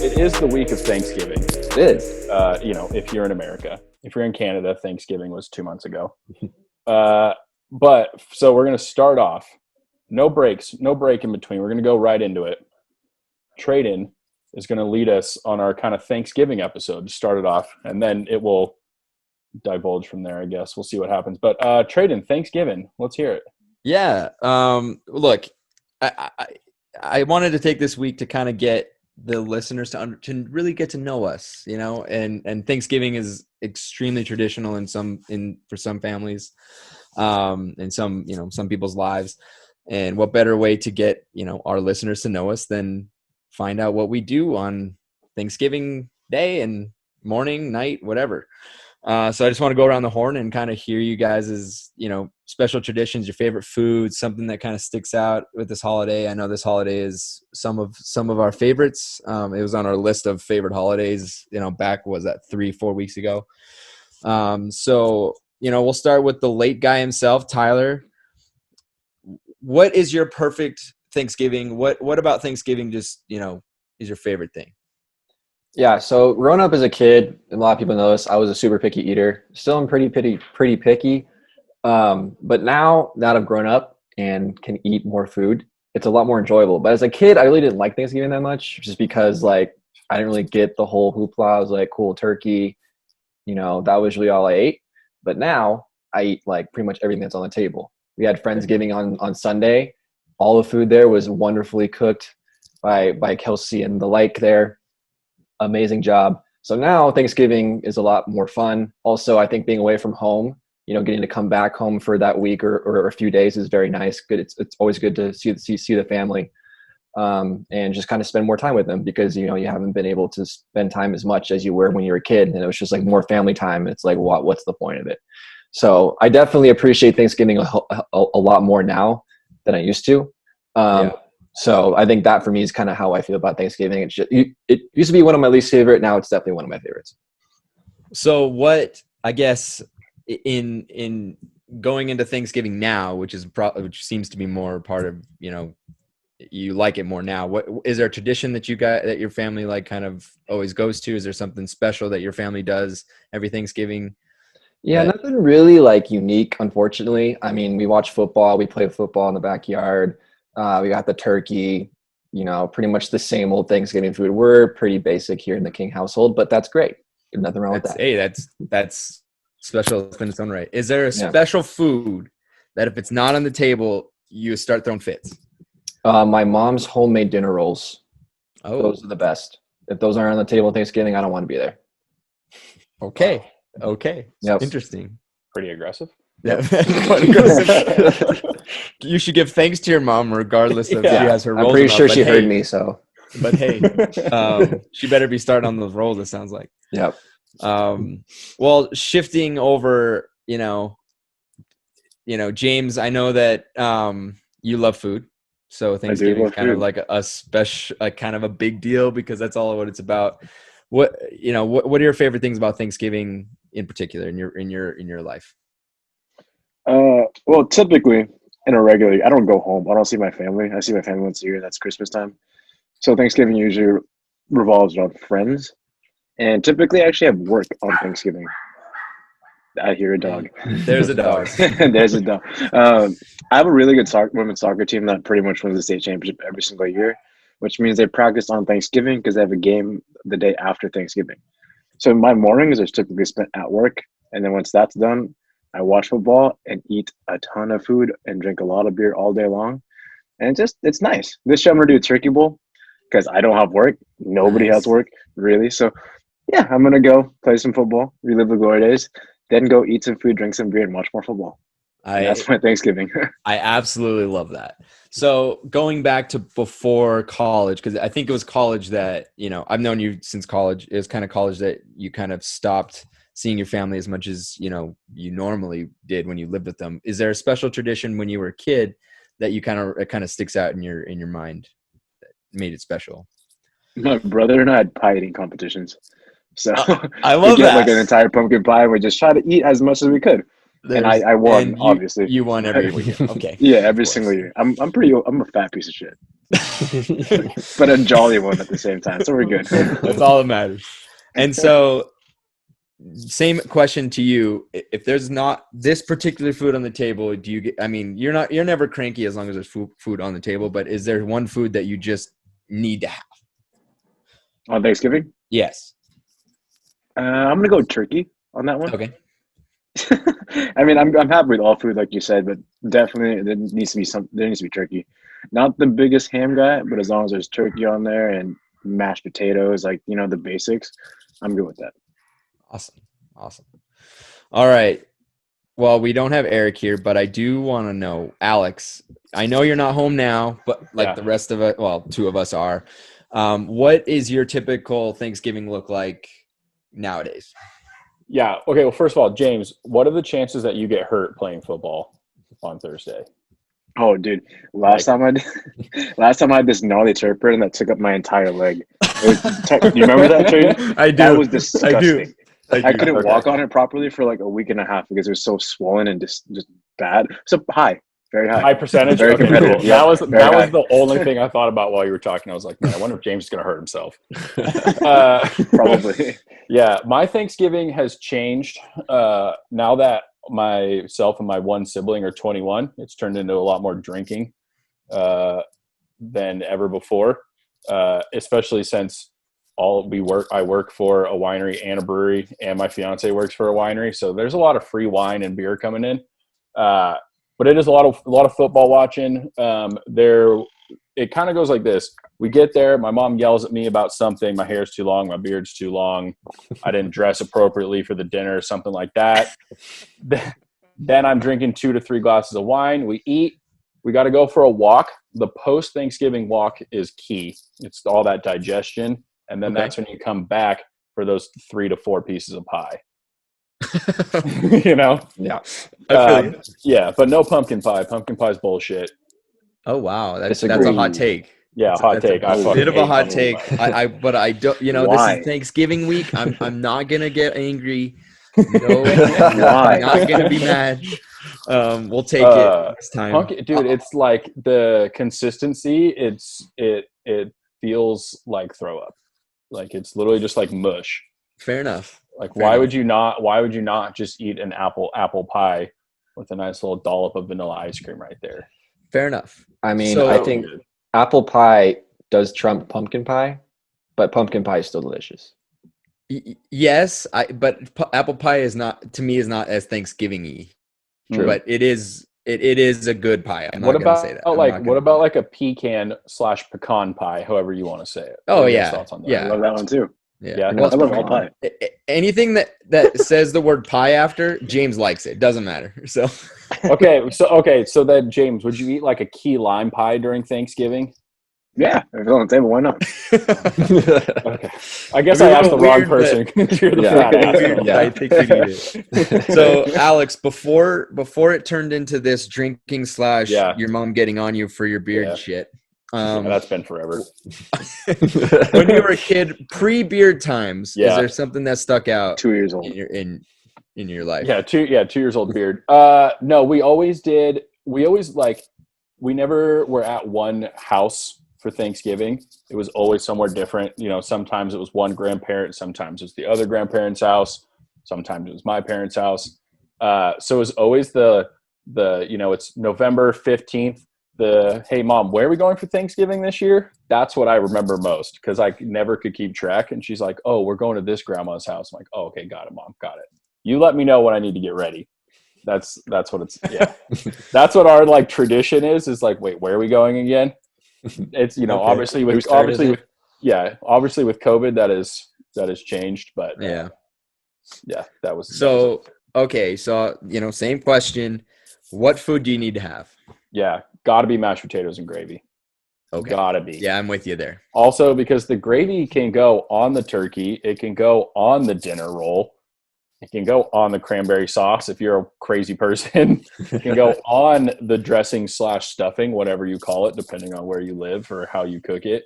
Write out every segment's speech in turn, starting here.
It is the week of Thanksgiving. It is. If you're in America. If you're in Canada, Thanksgiving was 2 months ago. But so we're going to start off. No break in between. We're going to go right into it. Tradon is going to lead us on our kind of Thanksgiving episode to start it off, and then it will divulge from there, I guess. We'll see what happens. But Tradon, Thanksgiving, let's hear it. Yeah. Look, I wanted to take this week to kind of get the listeners to really get to know us, and Thanksgiving is extremely traditional for some families, and some people's lives. And what better way to get, our listeners to know us than find out what we do on Thanksgiving Day and morning, night, whatever. So I just want to go around the horn and kind of hear you guys' special traditions, your favorite foods, something that kind of sticks out with this holiday. I know this holiday is some of our favorites. It was on our list of favorite holidays, back, was that 3-4 weeks ago. So we'll start with the late guy himself, Tyler. What is your perfect Thanksgiving? What about Thanksgiving just, is your favorite thing? Yeah, so growing up as a kid, a lot of people know this, I was a super picky eater. Still am pretty picky. But now that I've grown up and can eat more food, it's a lot more enjoyable. But as a kid, I really didn't like Thanksgiving that much, just because I didn't really get the whole hoopla. I was like, cool, turkey, that was really all I ate. But now I eat pretty much everything that's on the table. We had Friendsgiving on Sunday. All the food there was wonderfully cooked by Kelsey and the like there. Amazing job. So now Thanksgiving is a lot more fun. Also, I think being away from home, getting to come back home for that week or a few days is very nice. Good. It's always good to see the family, and just kind of spend more time with them, because you haven't been able to spend time as much as you were when you were a kid, and it was just more family time. It's what's the point of it? So I definitely appreciate Thanksgiving a lot more now than I used to. So I think that for me is kind of how I feel about Thanksgiving. It used to be one of my least favorite. Now it's definitely one of my favorites. So what, I guess, in going into Thanksgiving now, which seems to be more part of, you like it more now. What is there a tradition that that your family kind of always goes to? Is there something special that your family does every Thanksgiving? Yeah, nothing really unique, unfortunately. I mean, we watch football, we play football in the backyard. We got the turkey, pretty much the same old Thanksgiving food. We're pretty basic here in the King household, but that's great. There's nothing wrong with that. Hey, that's special in its own right. Is there a special food that if it's not on the table, you start throwing fits? My mom's homemade dinner rolls. Oh, those are the best. If those aren't on the table at Thanksgiving, I don't want to be there. Okay. Yep. Interesting. Pretty aggressive. Yeah. You should give thanks to your mom regardless of if she has her rolls. I'm pretty sure she heard me, so. But hey, she better be starting on those rolls, it sounds like. Yep. Well, shifting over, James, I know that you love food. So Thanksgiving is kind of like a special, kind of a big deal, because that's all what it's about. What are your favorite things about Thanksgiving in particular in your life? Well, typically I don't go home. I don't see my family. I see my family once a year, and that's Christmas time. So Thanksgiving usually revolves around friends, and typically I actually have work on Thanksgiving. I hear a dog. There's a dog. There's a dog. I have a really good women's soccer team that pretty much wins the state championship every single year, which means they practice on Thanksgiving because they have a game the day after Thanksgiving. So my mornings are typically spent at work, and then once that's done, I watch football and eat a ton of food and drink a lot of beer all day long. And it's nice. This year I'm going to do a turkey bowl because I don't have work. Nobody has work, really. So, yeah, I'm going to go play some football, relive the glory days, then go eat some food, drink some beer, and watch more football. That's my Thanksgiving. I absolutely love that. So going back to before college, because I think it was college that, I've known you since college. It was kind of college that you kind of stopped seeing your family as much as, you normally did when you lived with them. Is there a special tradition when you were a kid that you it kind of sticks out in your mind that made it special? My brother and I had pie eating competitions. So I love we get that. an entire pumpkin pie and we just try to eat as much as we could. And I won, and obviously. You won every weekend. Okay. Yeah, every single year. I'm a fat piece of shit. But a jolly one at the same time. So we're good. That's all that matters. And so, same question to you. If there's not this particular food on the table, do you get, I mean, you're never cranky as long as there's food on the table, but is there one food that you just need to have? On Thanksgiving? Yes. I'm gonna go turkey on that one. Okay. I mean, I'm happy with all food, like you said, but definitely there needs to be turkey. Not the biggest ham guy, but as long as there's turkey on there and mashed potatoes, like the basics, I'm good with that. Awesome. All right. Well, we don't have Eric here, but I do want to know, Alex. I know you're not home now, but the rest of it, well, two of us are. What is your typical Thanksgiving look like nowadays? Yeah. Okay. Well, first of all, James, what are the chances that you get hurt playing football on Thursday? Oh, dude! Last time I had this gnarly turf burn that took up my entire leg. Do you remember that, Tradon? I do. That was disgusting. I couldn't walk on it properly for like a week and a half because it was so swollen and just bad. So very high percentage. Very competitive. Cool. Yeah, that was the only thing I thought about while you were talking. I was like, man, I wonder if James is going to hurt himself. Probably. Yeah, my Thanksgiving has changed now that myself and my one sibling are 21. It's turned into a lot more drinking than ever before, especially since I work for a winery and a brewery, and my fiance works for a winery. So there's a lot of free wine and beer coming in. But it is a lot of football watching. It kind of goes like this. We get there. My mom yells at me about something. My hair's too long. My beard's too long. I didn't dress appropriately for the dinner, something like that. Then I'm drinking 2 to 3 glasses of wine. We eat. We got to go for a walk. The post-Thanksgiving walk is key. It's all that digestion. And then that's when you come back for those 3 to 4 pieces of pie. Yeah. Yeah, but no pumpkin pie. Pumpkin pie is bullshit. Oh wow, that's a hot take. Yeah, hot take. A bit of a hot take. But I don't. This is Thanksgiving week. I'm not gonna get angry. No, I'm not gonna be mad. We'll take it this time, dude. It's like the consistency. It feels like throw up. Like it's literally just like mush. Fair enough. Why would you not just eat an apple pie with a nice little dollop of vanilla ice cream right there? Fair enough. I mean, I think apple pie does trump pumpkin pie, but pumpkin pie is still delicious. Yes, but apple pie is not as Thanksgiving-y. True. But it is a good pie. I'm not gonna say that. What about like a pecan/pecan pie, however you want to say it? Oh yeah, I love that one too. Yeah. I love all pie. Anything that says the word pie after, James likes it. Doesn't matter. So So then James, would you eat like a key lime pie during Thanksgiving? Yeah, if it's on the table, why not? Okay. I guess I asked the wrong person. You're the fat ass. Yeah, I think you need it. So Alex, before it turned into this drinking / your mom getting on you for your beard shit. That's been forever. When you were a kid, pre-beard times, is there something that stuck out? 2 years old in your life. Yeah, 2 years old beard. No, we never were at one house for Thanksgiving. It was always somewhere different. Sometimes it was one grandparent, sometimes it was the other grandparent's house, sometimes it was my parents' house. So it was always it's November 15th. Hey mom, where are we going for Thanksgiving this year? That's what I remember most because I never could keep track. And she's like, oh, we're going to this grandma's house. I'm like, oh, okay, got it, mom, got it. You let me know when I need to get ready. That's what it's. Yeah, that's what our tradition is. Is like, wait, where are we going again? It's obviously with COVID that has changed, but that was so okay. So same question. What food do you need to have? Yeah, gotta be mashed potatoes and gravy. Okay, gotta be. Yeah, I'm with you there. Also, because the gravy can go on the turkey, it can go on the dinner roll. It can go on the cranberry sauce if you're a crazy person. It can go on the dressing / stuffing, whatever you call it, depending on where you live or how you cook it.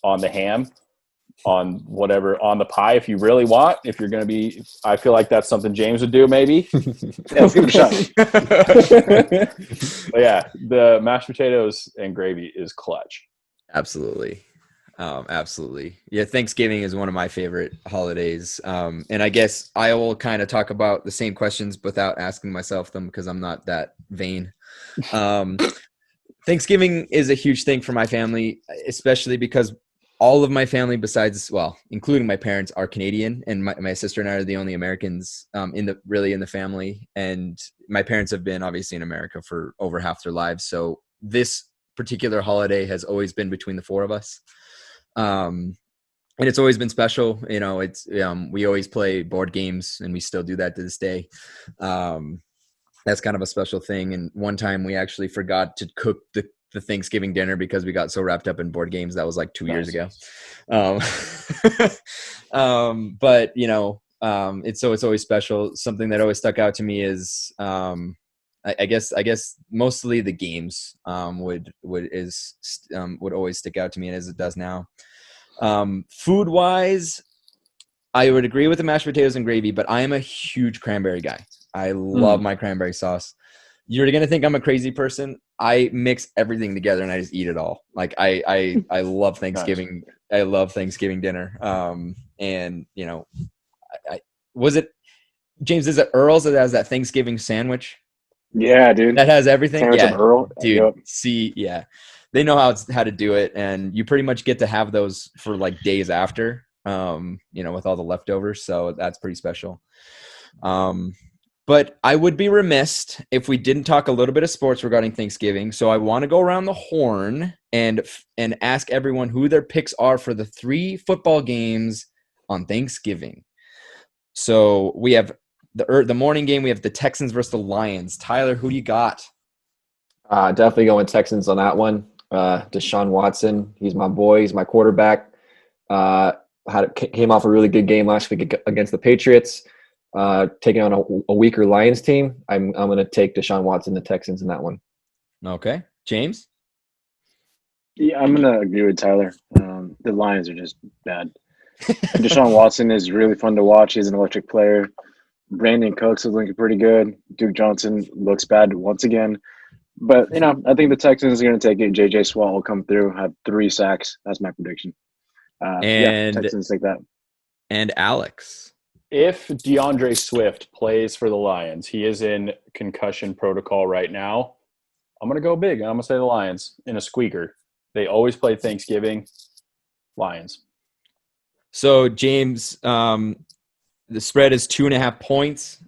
On the ham. on whatever on the pie if you really want. If you're going to be, I feel like that's something James would do maybe. Yeah, let's give it a shot. But yeah, the mashed potatoes and gravy is clutch. Absolutely. Absolutely. Yeah. Thanksgiving is one of my favorite holidays. And I guess I will kind of talk about the same questions without asking myself them because I'm not that vain. Thanksgiving is a huge thing for my family, especially because all of my family besides, well, including my parents, are Canadian, and my sister and I are the only Americans in the family. And my parents have been obviously in America for over half their lives. So this particular holiday has always been between the four of us. And it's always been special. You know, it's we always play board games, and we still do that to this day. That's kind of a special thing. And one time we actually forgot to cook the Thanksgiving dinner because we got so wrapped up in board games. That was like 2 years ago. But you know, it's always special. Something that always stuck out to me is, I guess mostly the games, would always stick out to me, as it does now. Food wise, I would agree with the mashed potatoes and gravy, but I am a huge cranberry guy. I love my cranberry sauce. You're going to think I'm a crazy person. I mix everything together and I just eat it all. Like I love Thanksgiving. Nice. I love Thanksgiving dinner. And you know, was it James, is it Earl's that has that Thanksgiving sandwich? Yeah, dude. That has everything. Sandwich yeah, of Earl. Dude. Yep. See, yeah. They know how to do it, and you pretty much get to have those for like days after, you know, with all the leftovers. So that's pretty special. But I would be remiss if we didn't talk a little bit of sports regarding Thanksgiving. So I want to go around the horn and ask everyone who their picks are for the 3 football games on Thanksgiving. So we have the morning game. We have the Texans versus the Lions. Tyler, who do you got? Definitely going Texans on that one. Deshaun Watson, he's my boy. He's my quarterback. Came off a really good game last week against the Patriots. Taking on a weaker Lions team. I'm going to take Deshaun Watson, the Texans, in that one. Okay. James? Yeah, I'm going to agree with Tyler. The Lions are just bad. Deshaun Watson is really fun to watch. He's an electric player. Brandon Cooks is looking pretty good. Duke Johnson looks bad once again. But, you know, I think the Texans are going to take it. J.J. Watt will come through, have 3 sacks. That's my prediction. Texans take that. And Alex? If DeAndre Swift plays for the Lions, he is in concussion protocol right now. I'm going to go big. I'm going to say the Lions in a squeaker. They always play Thanksgiving. Lions. So, James, the spread is 2.5 points.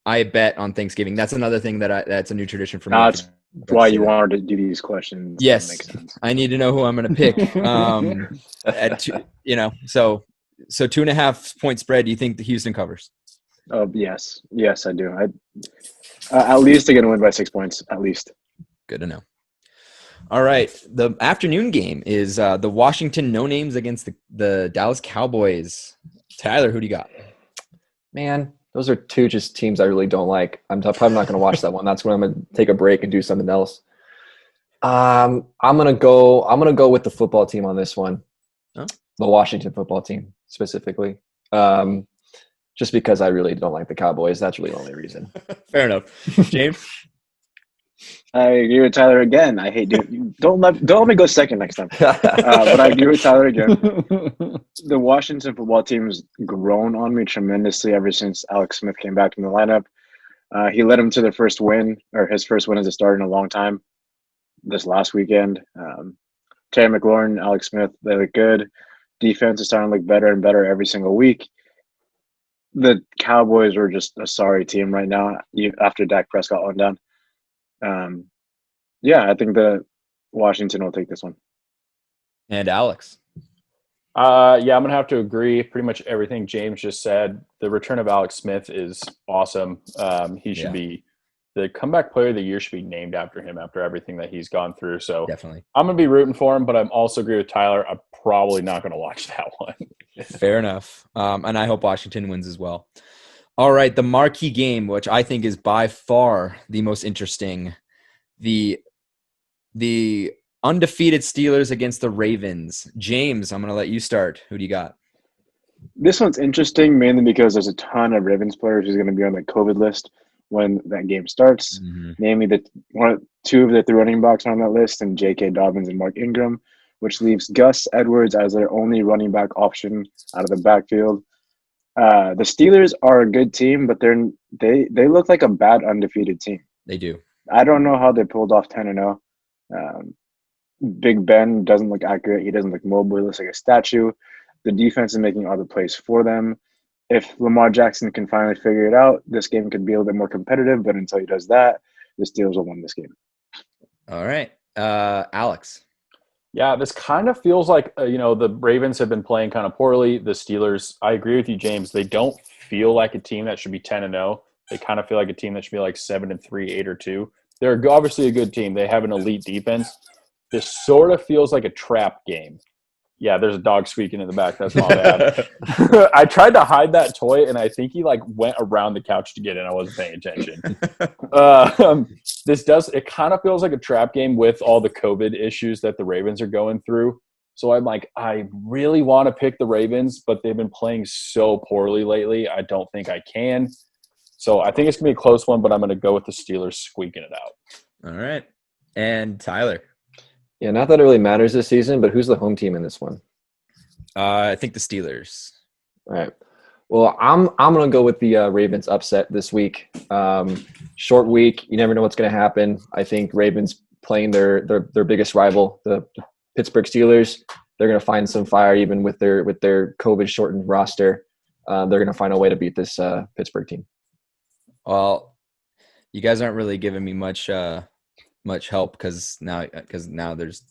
I bet on Thanksgiving. That's another thing that's a new tradition for me. That's why you wanted to do these questions. Yes. That makes sense. I need to know who I'm going to pick. So 2.5 point spread. Do you think the Houston covers? Oh, yes. Yes, I do. At least they're going to win by 6 points, at least. Good to know. All right. The afternoon game is the Washington No-Names against the Dallas Cowboys. Tyler, who do you got? Man, those are 2 just teams I really don't like. I'm probably not going to watch that one. That's when I'm going to take a break and do something else. I'm going to go with the football team on this one. Oh. The Washington football team specifically. Just because I really don't like the Cowboys. That's really the only reason. Fair enough. James? I agree with Tyler again. I hate doing. Don't let me go second next time. But I agree with Tyler again. The Washington football team has grown on me tremendously ever since Alex Smith came back in the lineup. He led them to their first win, or his first win as a starter in a long time. This last weekend, Terry McLaurin, Alex Smith, they look good. Defense is starting to look better and better every single week. The Cowboys are just a sorry team right now after Dak Prescott went down. I think the Washington will take this one. And Alex? I'm going to have to agree pretty much everything James just said. The return of Alex Smith is awesome. He should be the comeback player of the year, should be named after him after everything that he's gone through. So definitely, I'm going to be rooting for him, but I'm also agree with Tyler. I'm probably not going to watch that one. Fair enough. And I hope Washington wins as well. All right. The marquee game, which I think is by far the most interesting, the undefeated Steelers against the Ravens. James, I'm going to let you start. Who do you got? This one's interesting mainly because there's a ton of Ravens players who's going to be on the COVID list when that game starts. Mm-hmm. Namely, two of the three running backs are on that list, and J.K. Dobbins and Mark Ingram, which leaves Gus Edwards as their only running back option out of the backfield. The Steelers are a good team, but they look like a bad undefeated team. They do. I don't know how they pulled off 10-0. Big Ben doesn't look accurate. He doesn't look mobile. He looks like a statue. The defense is making all the plays for them. If Lamar Jackson can finally figure it out, this game could be a little bit more competitive. But until he does that, the Steelers will win this game. All right. Alex. Yeah, this kind of feels like, the Ravens have been playing kind of poorly. The Steelers, I agree with you, James. They don't feel like a team that should be 10-0. They kind of feel like a team that should be like 7-3, 8-2. They're obviously a good team. They have an elite defense. This sort of feels like a trap game. Yeah, there's a dog squeaking in the back. That's my bad. I tried to hide that toy, and I think he went around the couch to get in. I wasn't paying attention. It kind of feels like a trap game with all the COVID issues that the Ravens are going through. So I'm like, I really want to pick the Ravens, but they've been playing so poorly lately. I don't think I can. So I think it's going to be a close one, but I'm going to go with the Steelers squeaking it out. All right. And Tyler. Yeah, not that it really matters this season, but who's the home team in this one? I think the Steelers. All right. Well, I'm going to go with the Ravens upset this week. Short week. You never know what's going to happen. I think Ravens playing their biggest rival, the Pittsburgh Steelers. They're going to find some fire even with their COVID shortened roster. They're going to find a way to beat this Pittsburgh team. Well, you guys aren't really giving me much help because now there's,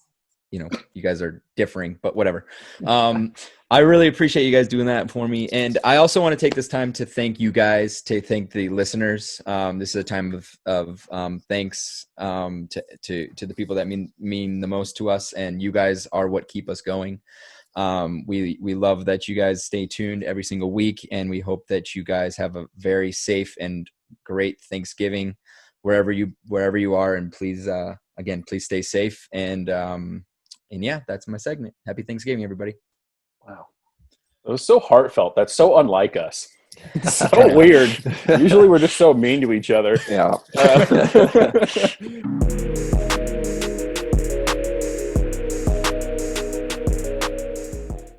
you guys are differing, but whatever. I really appreciate you guys doing that for me. And I also want to take this time to thank you guys, to thank the listeners. This is a time of thanks to the people that mean the most to us. And you guys are what keep us going. We love that you guys stay tuned every single week. And we hope that you guys have a very safe and great Thanksgiving wherever you are. And please, again, please stay safe. And yeah, that's my segment. Happy Thanksgiving, everybody. Wow. It was so heartfelt. That's so unlike us. It's so weird. Usually we're just so mean to each other. Yeah.